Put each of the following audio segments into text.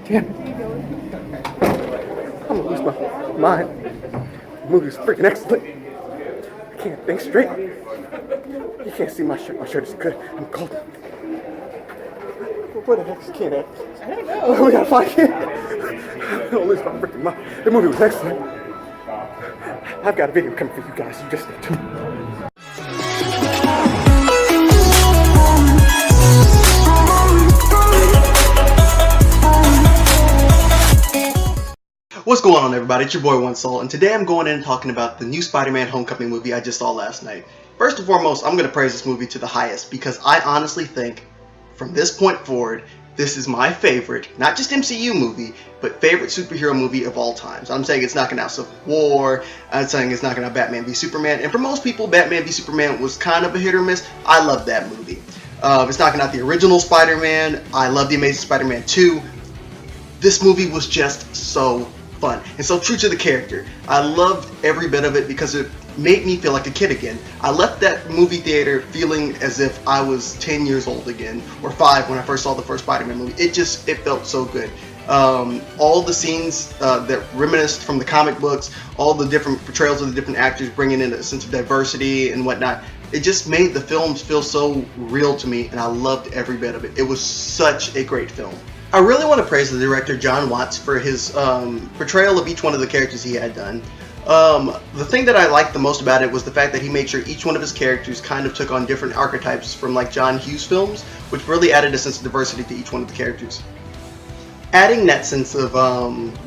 Damn it. I'm gonna lose my mind. The movie's freaking excellent. I can't think straight. You can't see my shirt. My shirt is good. I'm cold. Where the heck is Ken at? I don't know. We gotta find Ken. I'm gonna lose my freaking mind. The movie was excellent. I've got a video coming for you guys. You just need to. What's going on, everybody? It's your boy One Soul, and today I'm going in and talking about the new Spider-Man Homecoming movie I just saw last night. First and foremost, I'm going to praise this movie to the highest because I honestly think, from this point forward, this is my favorite, not just MCU movie, but favorite superhero movie of all time. So I'm saying it's knocking out Civil War, I'm saying it's knocking out Batman v Superman, and for most people, Batman v Superman was kind of a hit or miss. I love that movie. It's knocking out the original Spider-Man. I love The Amazing Spider-Man 2. This movie was just so fun and so true to the character. I loved every bit of it because it made me feel like a kid again. I left that movie theater feeling as if I was 10 years old again, or 5 when I first saw the first Spider-Man movie. It felt so good. All the scenes that reminisced from the comic books, all the different portrayals of the different actors bringing in a sense of diversity and whatnot, it just made the films feel so real to me, and I loved every bit of it. It was such a great film. I really want to praise the director John Watts for his portrayal of each one of the characters he had done. The thing that I liked the most about it was the fact that he made sure each one of his characters kind of took on different archetypes from like John Hughes films, which really added a sense of diversity to each one of the characters. Adding that sense of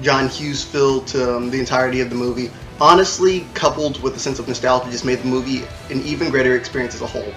John Hughes feel to the entirety of the movie, honestly, coupled with a sense of nostalgia, just made the movie an even greater experience as a whole.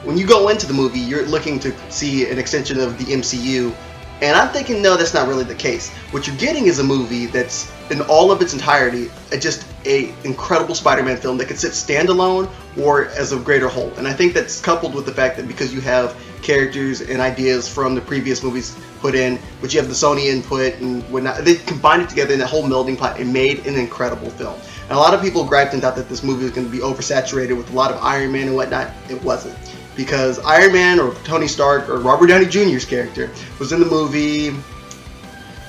When you go into the movie, you're looking to see an extension of the MCU, and I'm thinking, no, that's not really the case. What you're getting is a movie that's, in all of its entirety, just a incredible Spider-Man film that could sit standalone or as a greater whole. And I think that's coupled with the fact that because you have characters and ideas from the previous movies put in, but you have the Sony input and whatnot, they combined it together in that whole melding pot and made an incredible film. And a lot of people griped and thought that this movie was going to be oversaturated with a lot of Iron Man and whatnot. It wasn't. Because Iron Man or Tony Stark or Robert Downey Jr.'s character was in the movie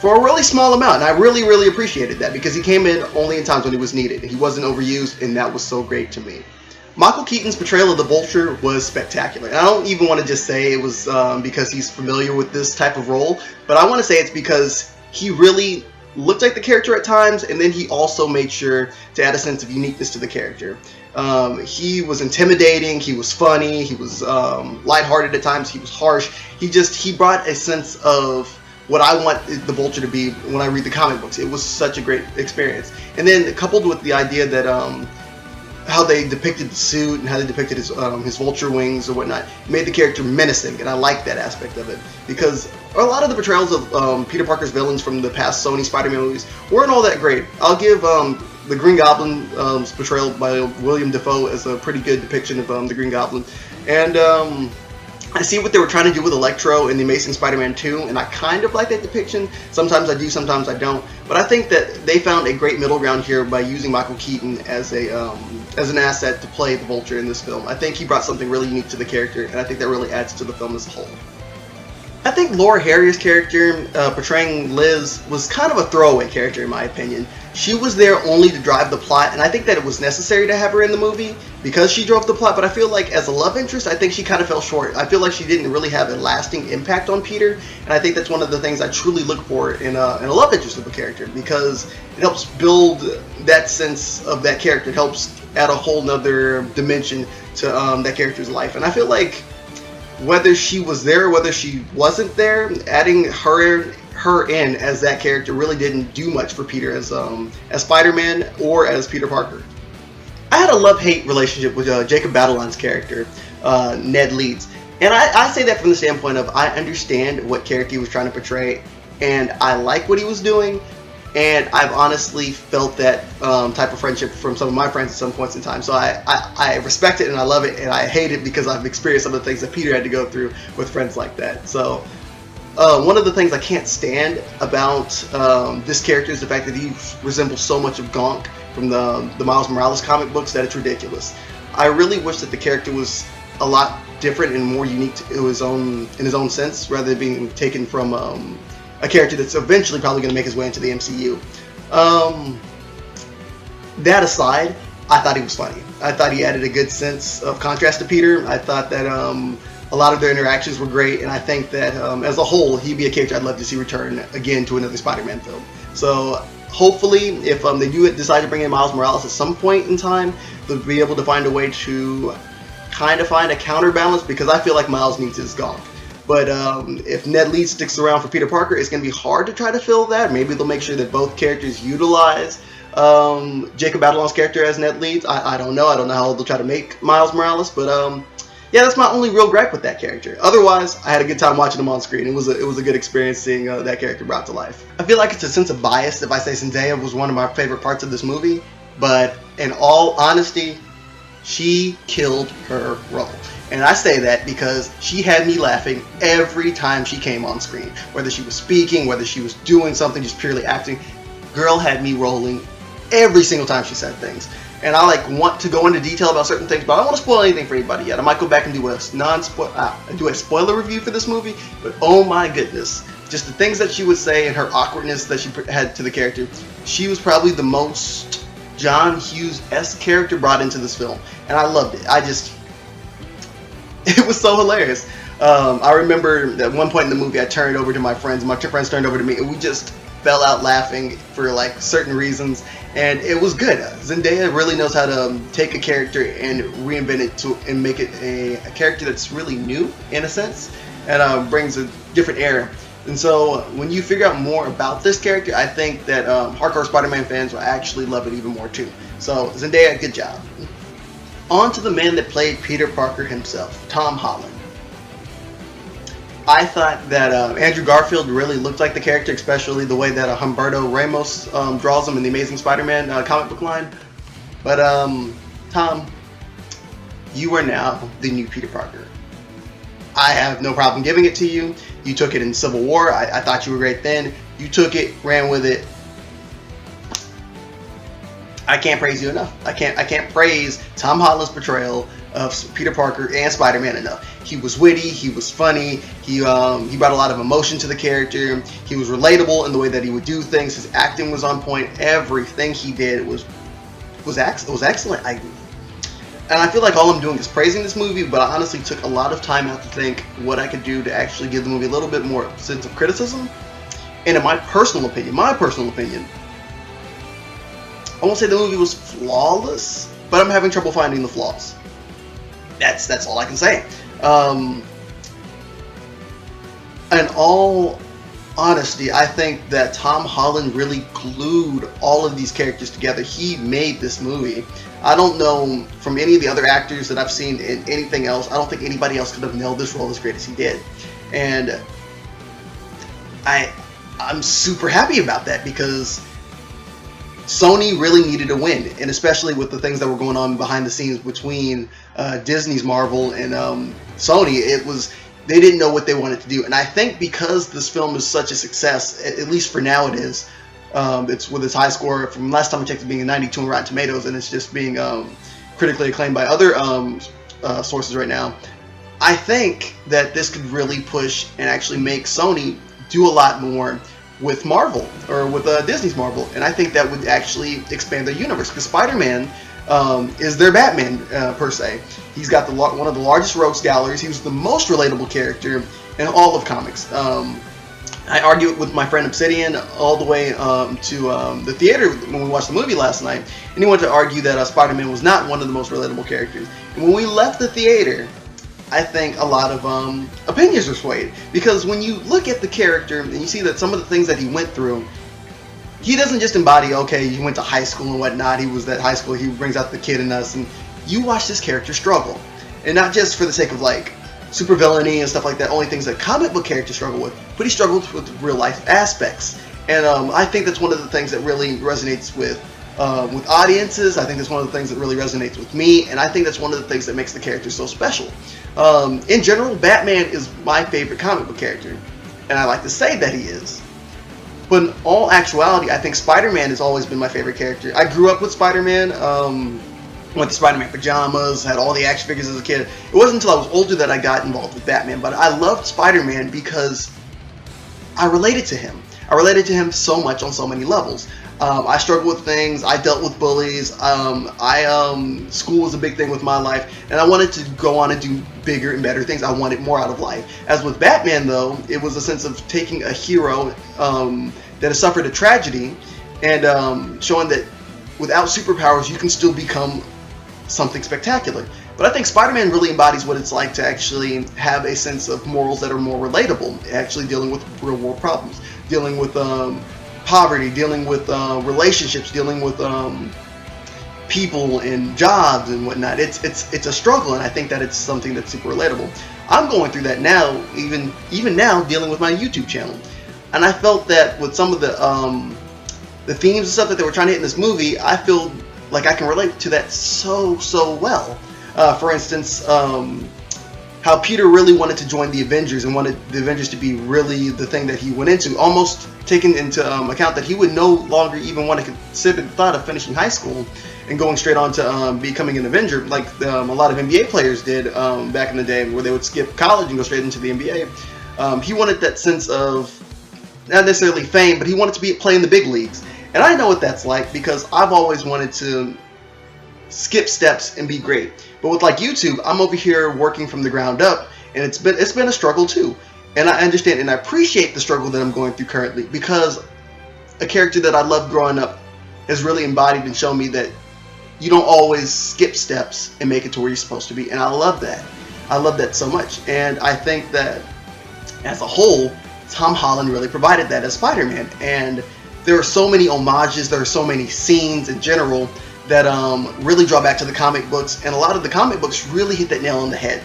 for a really small amount, and I really appreciated that because he came in only in times when he was needed. He wasn't overused, and that was so great to me. Michael Keaton's portrayal of the Vulture was spectacular. And I don't even want to just say it was because he's familiar with this type of role, but I want to say it's because he really looked like the character at times, and then he also made sure to add a sense of uniqueness to the character. He was intimidating, he was funny, he was lighthearted at times, he was harsh. He brought a sense of what I want the Vulture to be when I read the comic books. It was such a great experience. And then coupled with the idea that how they depicted the suit and how they depicted his vulture wings or whatnot, made the character menacing, and I like that aspect of it because a lot of the portrayals of Peter Parker's villains from the past Sony Spider-Man movies weren't all that great. I'll give the Green Goblin's portrayal by William Dafoe as a pretty good depiction of the Green Goblin, and I see what they were trying to do with Electro in The Amazing Spider-Man 2, and I kind of like that depiction. Sometimes I do, sometimes I don't. But I think that they found a great middle ground here by using Michael Keaton as an asset to play the Vulture in this film. I think he brought something really unique to the character, and I think that really adds to the film as a whole. I think Laura Harrier's character, portraying Liz, was kind of a throwaway character in my opinion. She was there only to drive the plot, and I think that it was necessary to have her in the movie because she drove the plot, but I feel like as a love interest, I think she kind of fell short. I feel like she didn't really have a lasting impact on Peter, and I think that's one of the things I truly look for in a love interest of a character because it helps build that sense of that character. It helps add a whole nother dimension to that character's life, and I feel like whether she was there or whether she wasn't there, adding her in as that character really didn't do much for Peter as Spider-Man or as Peter Parker. I had a love-hate relationship with Jacob Batalon's character, Ned Leeds, and I say that from the standpoint of I understand what character he was trying to portray, and I like what he was doing, and I've honestly felt that type of friendship from some of my friends at some points in time. So I respect it and I love it, and I hate it because I've experienced some of the things that Peter had to go through with friends like that. So one of the things I can't stand about this character is the fact that he resembles so much of Gonk from the Miles Morales comic books that it's ridiculous. I really wish that the character was a lot different and more unique in his own sense, rather than being taken from a character that's eventually probably going to make his way into the MCU. That aside, I thought he was funny. I thought he added a good sense of contrast to Peter. I thought that a lot of their interactions were great, and I think that as a whole, he'd be a character I'd love to see return again to another Spider-Man film. So hopefully, if they do decide to bring in Miles Morales at some point in time, they'll be able to find a way to kind of find a counterbalance, because I feel like Miles needs his gonk. But if Ned Leeds sticks around for Peter Parker, it's going to be hard to try to fill that. Maybe they'll make sure that both characters utilize Jacob Batalon's character as Ned Leeds. I don't know. I don't know how they'll try to make Miles Morales, but yeah, that's my only real gripe with that character. Otherwise, I had a good time watching him on screen. It was a good experience seeing that character brought to life. I feel like it's a sense of bias if I say Zendaya was one of my favorite parts of this movie, but in all honesty, she killed her role. And I say that because she had me laughing every time she came on screen. Whether she was speaking, whether she was doing something, just purely acting, girl had me rolling every single time she said things. And I want to go into detail about certain things, but I don't want to spoil anything for anybody yet. I might go back and do a spoiler review for this movie, but oh my goodness, just the things that she would say and her awkwardness that she had to the character. She was probably the most John Hughes-esque character brought into this film, and I loved it. It was so hilarious. I remember at one point in the movie, I turned over to my friends, and my friends turned over to me, and we just fell out laughing for certain reasons, and it was good. Zendaya really knows how to take a character and reinvent it and make it a character that's really new in a sense, and brings a different era. And so when you figure out more about this character, I think that hardcore Spider-Man fans will actually love it even more too. So Zendaya, good job. On to the man that played Peter Parker himself, Tom Holland. I thought that Andrew Garfield really looked like the character, especially the way that Humberto Ramos draws him in the Amazing Spider-Man comic book line. But Tom, you are now the new Peter Parker. I have no problem giving it to you. You took it in Civil War. I thought you were great then. You took it, ran with it. I can't praise you enough. I can't praise Tom Holland's portrayal of Peter Parker and Spider-Man enough. He was witty, he was funny, he brought a lot of emotion to the character, he was relatable in the way that he would do things, his acting was on point, everything he did was excellent. And I feel like all I'm doing is praising this movie, but I honestly took a lot of time out to think what I could do to actually give the movie a little bit more sense of criticism. And in my personal opinion, I won't say the movie was flawless, but I'm having trouble finding the flaws. That's all I can say. In all honesty, I think that Tom Holland really glued all of these characters together. He made this movie. I don't know from any of the other actors that I've seen in anything else, I don't think anybody else could have nailed this role as great as he did. And I'm super happy about that, because Sony really needed a win, and especially with the things that were going on behind the scenes between Disney's Marvel and Sony, they didn't know what they wanted to do. And I think because this film is such a success, at least for now it is, it's with its high score from last time I checked, it being a 92 on Rotten Tomatoes, and it's just being critically acclaimed by other sources right now. I think that this could really push and actually make Sony do a lot more with Marvel, or with Disney's Marvel, and I think that would actually expand their universe, because Spider-Man is their Batman per se. He's got one of the largest rogues galleries. He was the most relatable character in all of comics. I argued with my friend Obsidian all the way to the theater when we watched the movie last night, and he wanted to argue that Spider-Man was not one of the most relatable characters. And when we left the theater, I think a lot of opinions were swayed, because when you look at the character and you see that some of the things that he went through, he doesn't just embody, okay, he went to high school and whatnot, he was that high school, he brings out the kid in us, and you watch this character struggle. And not just for the sake of super villainy and stuff like that, only things that comic book characters struggle with, but he struggled with real life aspects. And I think that's one of the things that really resonates with audiences. I think that's one of the things that really resonates with me, and I think that's one of the things that makes the character so special. In general, Batman is my favorite comic book character, and I like to say that he is. But in all actuality, I think Spider-Man has always been my favorite character. I grew up with Spider-Man, went to Spider-Man pajamas, had all the action figures as a kid. It wasn't until I was older that I got involved with Batman, but I loved Spider-Man because I related to him. I related to him so much on so many levels. I struggled with things. I dealt with bullies. School was a big thing with my life, and I wanted to go on and do bigger and better things. I wanted more out of life. As with Batman, though, it was a sense of taking a hero that has suffered a tragedy and showing that without superpowers, you can still become something spectacular. But I think Spider-Man really embodies what it's like to actually have a sense of morals that are more relatable, actually dealing with real world problems, dealing with poverty, dealing with relationships, dealing with people and jobs and whatnot. It's a struggle, and I think that it's something that's super relatable. I'm going through that now, even now, dealing with my YouTube channel, and I felt that with some of the themes and stuff that they were trying to hit in this movie, I feel like I can relate to that so well. For instance, how Peter really wanted to join the Avengers and wanted the Avengers to be really the thing that he went into, almost taking into account that he would no longer even want to consider the thought of finishing high school and going straight on to becoming an Avenger, like a lot of NBA players did back in the day, where they would skip college and go straight into the NBA. He wanted that sense of, not necessarily fame, but he wanted to play in the big leagues. And I know what that's like, because I've always wanted to skip steps and be great. But with like YouTube, I'm over here working from the ground up, and it's been a struggle too. And I understand and I appreciate the struggle that I'm going through currently, because a character that I loved growing up has really embodied and shown me that you don't always skip steps and make it to where you're supposed to be. And I love that. I love that so much. And I think that as a whole, Tom Holland really provided that as Spider-Man. And there are so many homages, there are so many scenes in general that really draw back to the comic books, and a lot of the comic books really hit that nail on the head.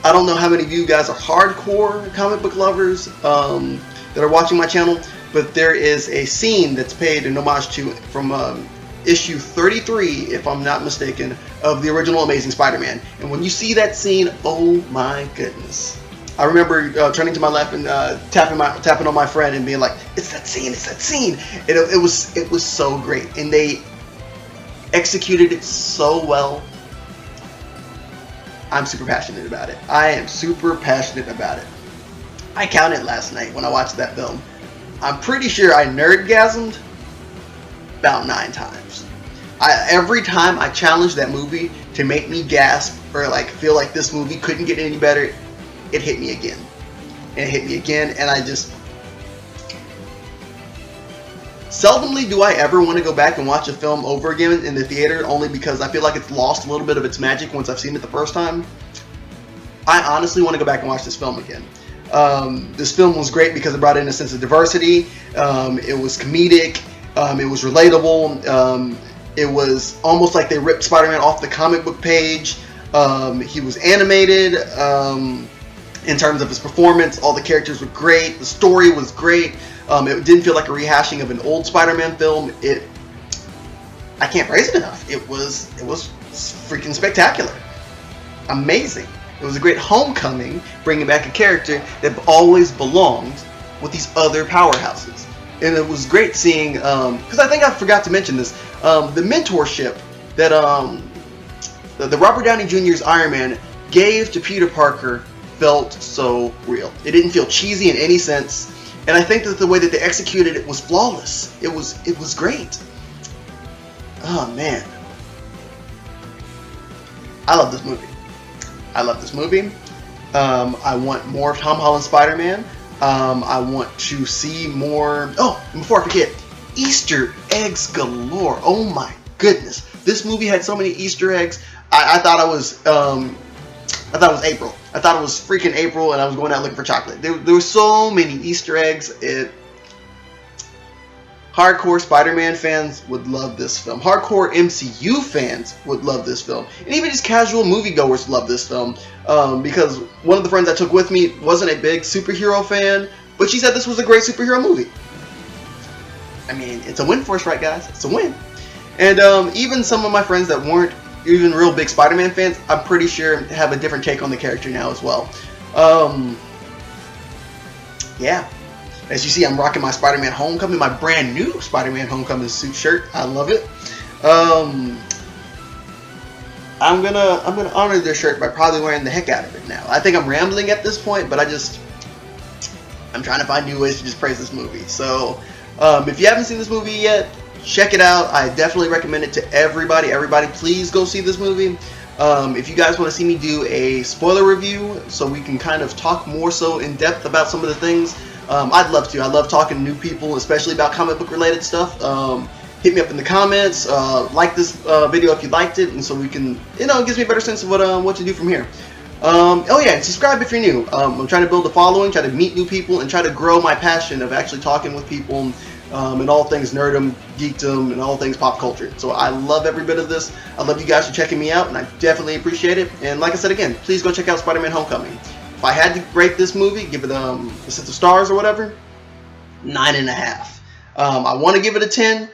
I don't know how many of you guys are hardcore comic book lovers that are watching my channel, but there is a scene that's paid an homage to from issue 33, if I'm not mistaken, of the original Amazing Spider-Man. And when you see that scene, oh my goodness. I remember turning to my left and tapping on my friend and being like, "It's that scene! It's that scene!" And it was so great, and they executed it so well. I'm super passionate about it. I am super passionate about it. I counted last night when I watched that film. I'm pretty sure I nerdgasmed about 9 times. Every time I challenged that movie to make me gasp or like feel like this movie couldn't get any better, it hit me again. And it hit me again, and I just... Seldomly do I ever want to go back and watch a film over again in the theater, only because I feel like it's lost a little bit of its magic once I've seen it the first time. I honestly want to go back and watch this film again. This film was great because it brought in a sense of diversity. It was comedic. It was relatable. It was almost like they ripped Spider-Man off the comic book page. He was animated. In terms of his performance, all the characters were great. The story was great. It didn't feel like a rehashing of an old Spider-Man film. I can't praise it enough. It was freaking spectacular. Amazing. It was a great homecoming, bringing back a character that always belonged with these other powerhouses. And it was great seeing, because I think I forgot to mention this, the mentorship that the Robert Downey Jr.'s Iron Man gave to Peter Parker felt so real. It didn't feel cheesy in any sense, and I think that the way that they executed it was flawless. It was great. Oh man, I love this movie. I love this movie. I want more of Tom Holland Spider-Man. I want to see more. Oh, and before I forget, Easter eggs galore. Oh my goodness, this movie had so many Easter eggs. I thought it was April. I thought it was freaking April, and I was going out looking for chocolate. There were so many Easter eggs. Hardcore Spider-Man fans would love this film. Hardcore MCU fans would love this film. And even just casual moviegoers love this film. Because one of the friends I took with me wasn't a big superhero fan, but she said this was a great superhero movie. I mean, it's a win for us, right guys? It's a win. And even some of my friends that weren't even real big Spider-Man fans, I'm pretty sure have a different take on the character now as well. Yeah. As you see, I'm rocking my Spider-Man Homecoming, my brand new Spider-Man Homecoming suit shirt. I love it. I'm gonna honor this shirt by probably wearing the heck out of it now. I think I'm rambling at this point, but I'm trying to find new ways to just praise this movie. So if you haven't seen this movie yet, check it out. I definitely recommend it to everybody. Everybody, please go see this movie. If you guys want to see me do a spoiler review so we can kind of talk more so in depth about some of the things, I'd love to. I love talking to new people, especially about comic book related stuff. Hit me up in the comments, like this video if you liked it, and so we can, it gives me a better sense of what to do from here. Oh yeah, and subscribe if you're new. I'm trying to build a following, try to meet new people, and try to grow my passion of actually talking with people and all things nerdom, geekdom, and all things pop culture. So I love every bit of this. I love you guys for checking me out, and I definitely appreciate it. And like I said again, please go check out Spider-Man Homecoming. If I had to rate this movie, give it a set of stars or whatever, 9.5. I want to give it a 10,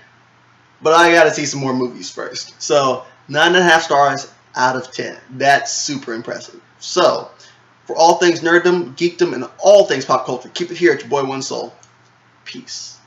but I gotta see some more movies first. So 9.5 stars out of 10. That's super impressive. So for all things nerddom, geekdom, and all things pop culture, keep it here at your boy One Soul. Peace.